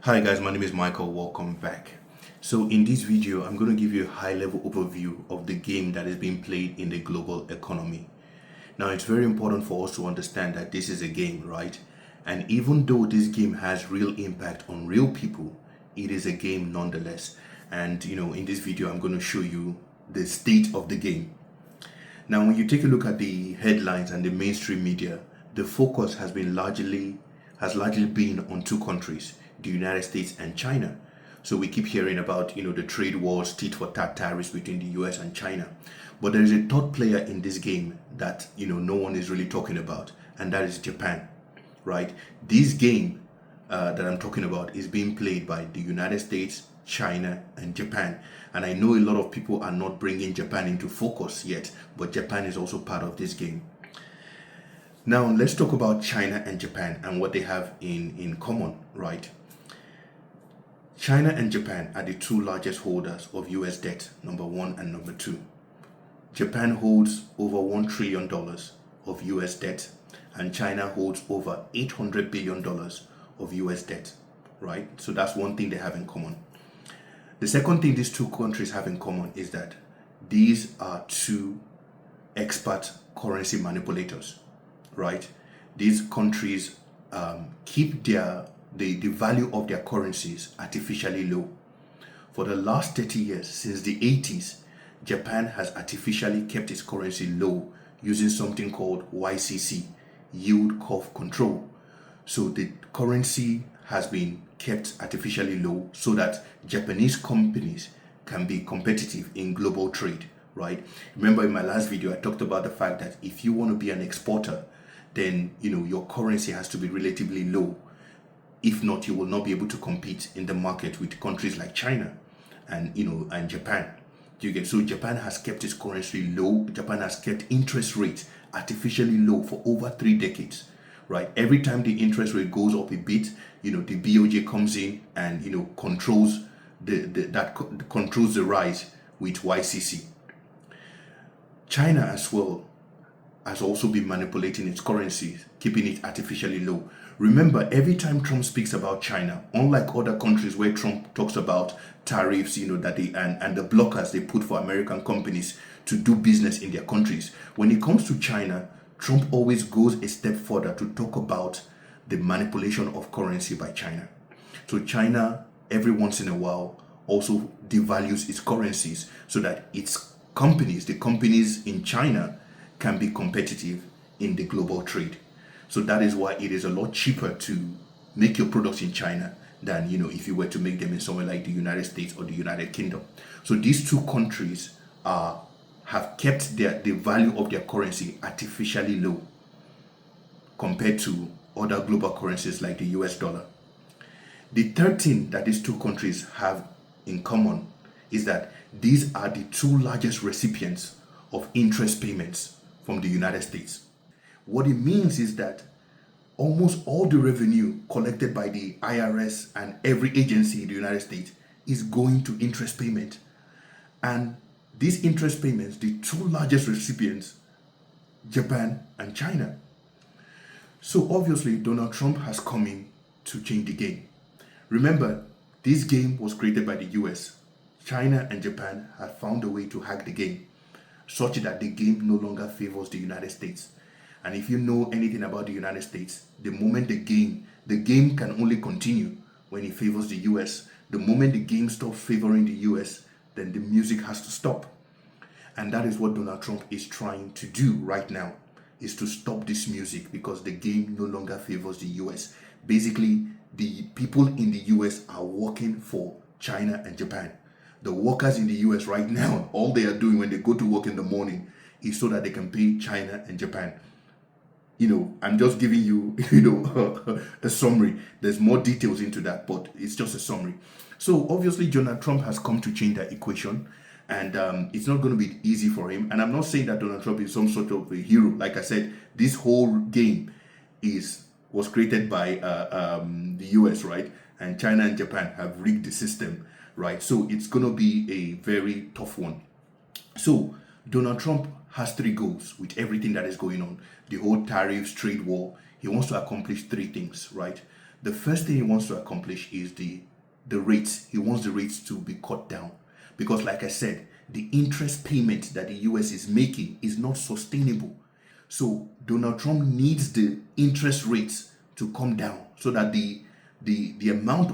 Hi guys, my name is Michael. Welcome back. So in this video, I'm going to give you a high-level overview of the game that is being played in the global economy. Now, it's very important for us to understand that this is a game, right? And even though this game has real impact on real people, it is a game nonetheless. And in this video, I'm going to show you the state of the game. Now, when you take a look at the headlines and the mainstream media, the focus has largely been on two countries, the United States and China. So we keep hearing about the trade wars, tit for tat tariffs between the US and China. But there is a third player in this game that no one is really talking about, and that is Japan, right? This game that I'm talking about is being played by the United States, China, and Japan. And I know a lot of people are not bringing Japan into focus yet, but Japan is also part of this game. Now, let's talk about China and Japan and what they have in common, right? China and Japan are the two largest holders of US debt, number one and number two. Japan holds over $1 trillion of US debt, and China holds over $800 billion of US debt, right? So that's one thing they have in common. The second thing these two countries have in common is that these are two expert currency manipulators, right? These countries keep the value of their currencies artificially low. For the last 30 years, since the 80s, Japan has artificially kept its currency low using something called YCC, yield curve control. So the currency has been kept artificially low so that Japanese companies can be competitive in global trade, right? Remember in my last video, I talked about the fact that if you want to be an exporter, then your currency has to be relatively low. If not, you will not be able to compete in the market with countries like China and Japan. So Japan has kept its currency low. Japan has kept interest rates artificially low for over 3 decades, right? Every time the interest rate goes up a bit, the BOJ comes in and controls controls the rise with YCC. China as well has also been manipulating its currency, keeping it artificially low. Remember, every time Trump speaks about China, unlike other countries where Trump talks about tariffs, that and the blockers they put for American companies to do business in their countries, when it comes to China, Trump always goes a step further to talk about the manipulation of currency by China. So China, every once in a while, also devalues its currencies so that its companies, the companies in China, can be competitive in the global trade. So that is why it is a lot cheaper to make your products in China than if you were to make them in somewhere like the United States or the United Kingdom. So these two countries have kept the value of their currency artificially low compared to other global currencies like the US dollar. The third thing that these two countries have in common is that these are the two largest recipients of interest payments from the United States. What it means is that almost all the revenue collected by the IRS and every agency in the United States is going to interest payment. And these interest payments, the two largest recipients, Japan and China. So obviously, Donald Trump has come in to change the game. Remember, this game was created by the US. China and Japan have found a way to hack the game, such that the game no longer favors the United States. And if you know anything about the United States, the moment the game can only continue when it favors the US. The moment the game stops favoring the US, then the music has to stop. And that is what Donald Trump is trying to do right now, is to stop this music because the game no longer favors the US. Basically, the people in the US are working for China and Japan. The workers in the US right now, all they are doing when they go to work in the morning is so that they can pay China and Japan. I'm just giving you, a summary. There's more details into that, but it's just a summary. So obviously, Donald Trump has come to change that equation, and it's not going to be easy for him. And I'm not saying that Donald Trump is some sort of a hero. Like I said, this whole game was created by the US, right? And China and Japan have rigged the system, right? So it's going to be a very tough one. So Donald Trump has 3 goals with everything that is going on. The whole tariffs, trade war. He wants to accomplish 3 things, right? The first thing he wants to accomplish is the rates. He wants the rates to be cut down because, like I said, the interest payment that the US is making is not sustainable. So Donald Trump needs the interest rates to come down so that the amount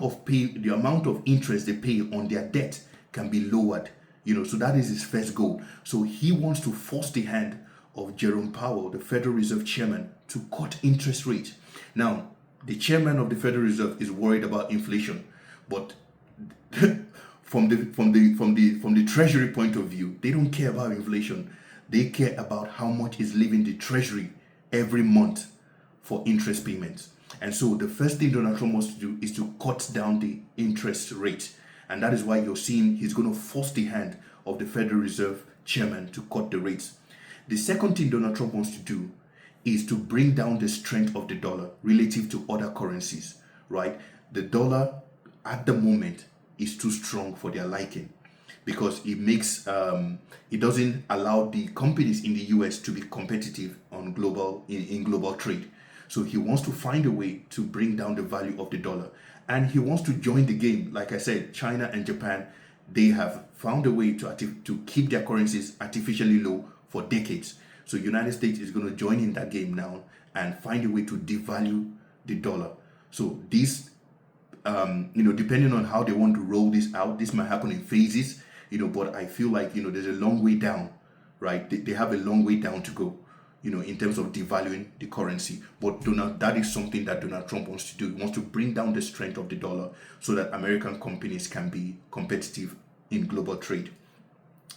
of interest they pay on their debt can be lowered. So that is his first goal. So he wants to force the hand of Jerome Powell, the Federal Reserve Chairman, to cut interest rates. Now, the chairman of the Federal Reserve is worried about inflation, but from the Treasury point of view, they don't care about inflation. They care about how much is leaving the Treasury every month for interest payments. And so the first thing Donald Trump wants to do is to cut down the interest rate. And that is why you're seeing he's going to force the hand of the Federal Reserve Chairman to cut the rates. The second thing Donald Trump wants to do is to bring down the strength of the dollar relative to other currencies, right? The dollar at the moment is too strong for their liking because it doesn't allow the companies in the US to be competitive on in global trade. So he wants to find a way to bring down the value of the dollar, and he wants to join the game. Like I said, China and Japan, they have found a way to keep their currencies artificially low for decades. So United States is going to join in that game now and find a way to devalue the dollar. So this, depending on how they want to roll this out, this might happen in phases, but I feel like, there's a long way down, right? They have a long way down to go, in terms of devaluing the currency. But that is something that Donald Trump wants to do. He wants to bring down the strength of the dollar so that American companies can be competitive in global trade.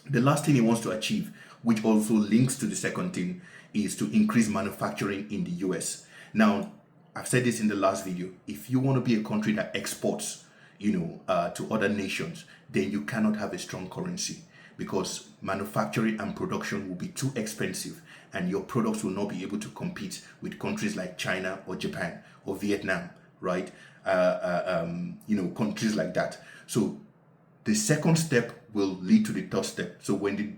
The last thing he wants to achieve, which also links to the second thing, is to increase manufacturing in the US. Now, I've said this in the last video. If you want to be a country that exports, to other nations, then you cannot have a strong currency because manufacturing and production will be too expensive and your products will not be able to compete with countries like China or Japan or Vietnam, right? Countries like that. So the second step will lead to the third step. So when the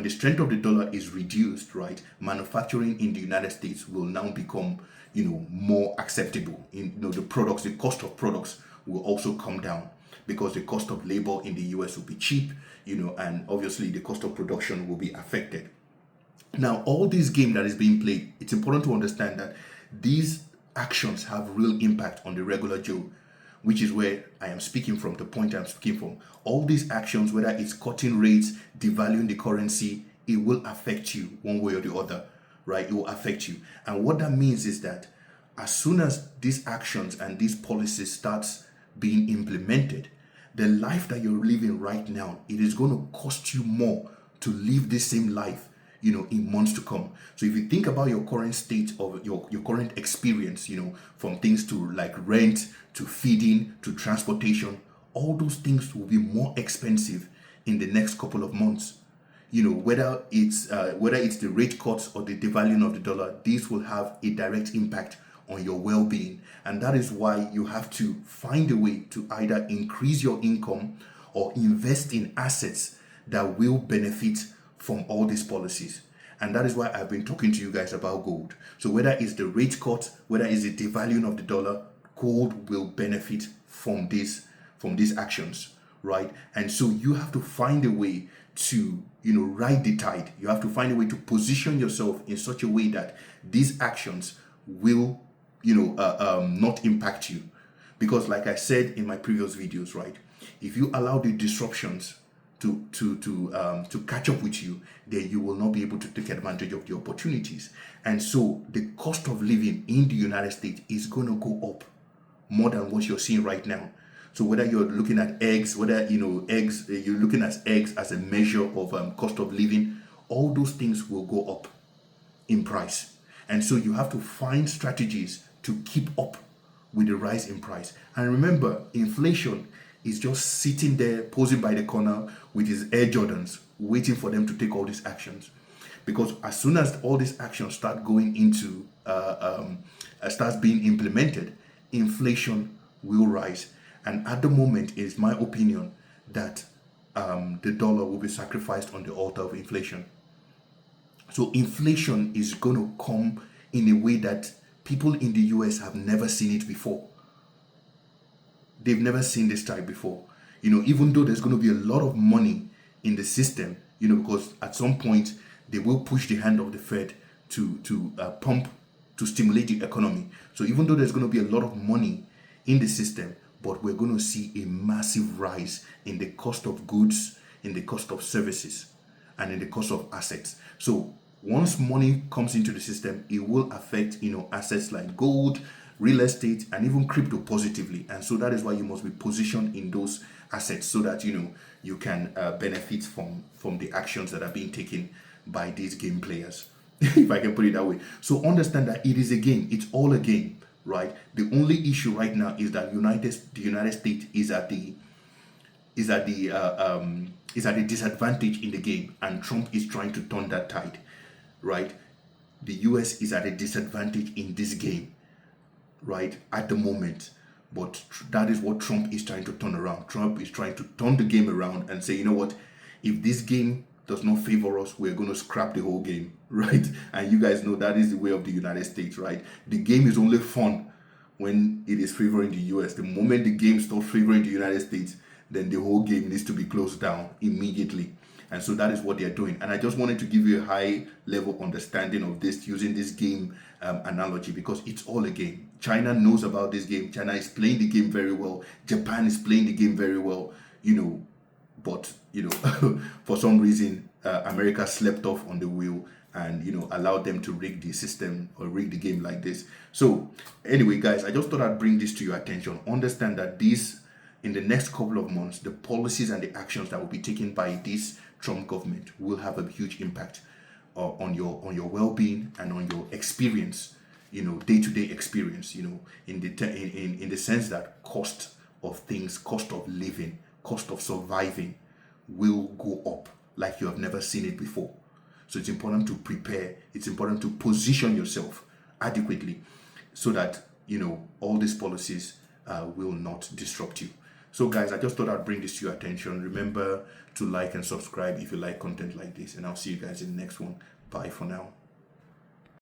strength of the dollar is reduced, right, manufacturing in the United States will now become, more acceptable. The cost of products will also come down because the cost of labor in the US will be cheap, and obviously the cost of production will be affected. Now, all this game that is being played, it's important to understand that these actions have real impact on the regular Joe, which is where I am speaking from, the point I'm speaking from. All these actions, whether it's cutting rates, devaluing the currency, it will affect you one way or the other, right? It will affect you. And what that means is that as soon as these actions and these policies starts being implemented, the life that you're living right now, it is going to cost you more to live this same life, in months to come. So if you think about your current state of your current experience, from things to like rent, to feeding, to transportation, all those things will be more expensive in the next couple of months. Whether it's the rate cuts or the devaluing of the dollar, these will have a direct impact on your well-being. And that is why you have to find a way to either increase your income or invest in assets that will benefit from all these policies. And that is why I've been talking to you guys about gold. So whether it's the rate cut, whether it's the devaluing of the dollar, gold will benefit from these actions, right? And so you have to find a way to, ride the tide. You have to find a way to position yourself in such a way that these actions will, not impact you. Because like I said in my previous videos, right? If you allow the disruptions to catch up with you, then you will not be able to take advantage of the opportunities. And so the cost of living in the United States is going to go up more than what you're seeing right now. So whether you're looking at eggs, you're looking at eggs as a measure of cost of living, all those things will go up in price. And so you have to find strategies to keep up with the rise in price. And remember, inflation is just sitting there, posing by the corner with his Air Jordans, waiting for them to take all these actions. Because as soon as all these actions start going into, starts being implemented, inflation will rise. And at the moment, it is my opinion that the dollar will be sacrificed on the altar of inflation. So inflation is going to come in a way that People in the US have never seen it before. They've never seen this type before. Even though there's going to be a lot of money in the system, because at some point they will push the hand of the Fed to pump, to stimulate the economy. So even though there's going to be a lot of money in the system, but we're going to see a massive rise in the cost of goods, in the cost of services, and in the cost of assets. So once money comes into the system, it will affect, assets like gold, real estate, and even crypto positively. And so that is why you must be positioned in those assets so that, you can benefit from the actions that are being taken by these game players, if I can put it that way. So understand that it is a game. It's all a game, right? The only issue right now is that the United States is at the disadvantage in the game, and Trump is trying to turn that tide, right? The US is at a disadvantage in this game, right, at the moment. But that is what Trump is trying to turn around. Trump is trying to turn the game around and say, you know what, if this game does not favor us, we're going to scrap the whole game, right? And you guys know that is the way of the United States, right? The game is only fun when it is favoring the US. The moment the game stops favoring the United States, then the whole game needs to be closed down immediately. And so that is what they're doing. And I just wanted to give you a high level understanding of this using this game analogy, because it's all a game. China knows about this game. China is playing the game very well. Japan is playing the game very well, but, for some reason, America slept off on the wheel and, allowed them to rig the system or rig the game like this. So anyway, guys, I just thought I'd bring this to your attention. Understand that in the next couple of months, the policies and the actions that will be taken by this Trump government will have a huge impact on your well-being and on your experience, day-to-day experience, in the sense that cost of things, cost of living, cost of surviving will go up like you have never seen it before. So it's important to prepare. It's important to position yourself adequately so that, all these policies will not disrupt you. So guys, I just thought I'd bring this to your attention. Remember to like and subscribe if you like content like this, and I'll see you guys in the next one. Bye for now.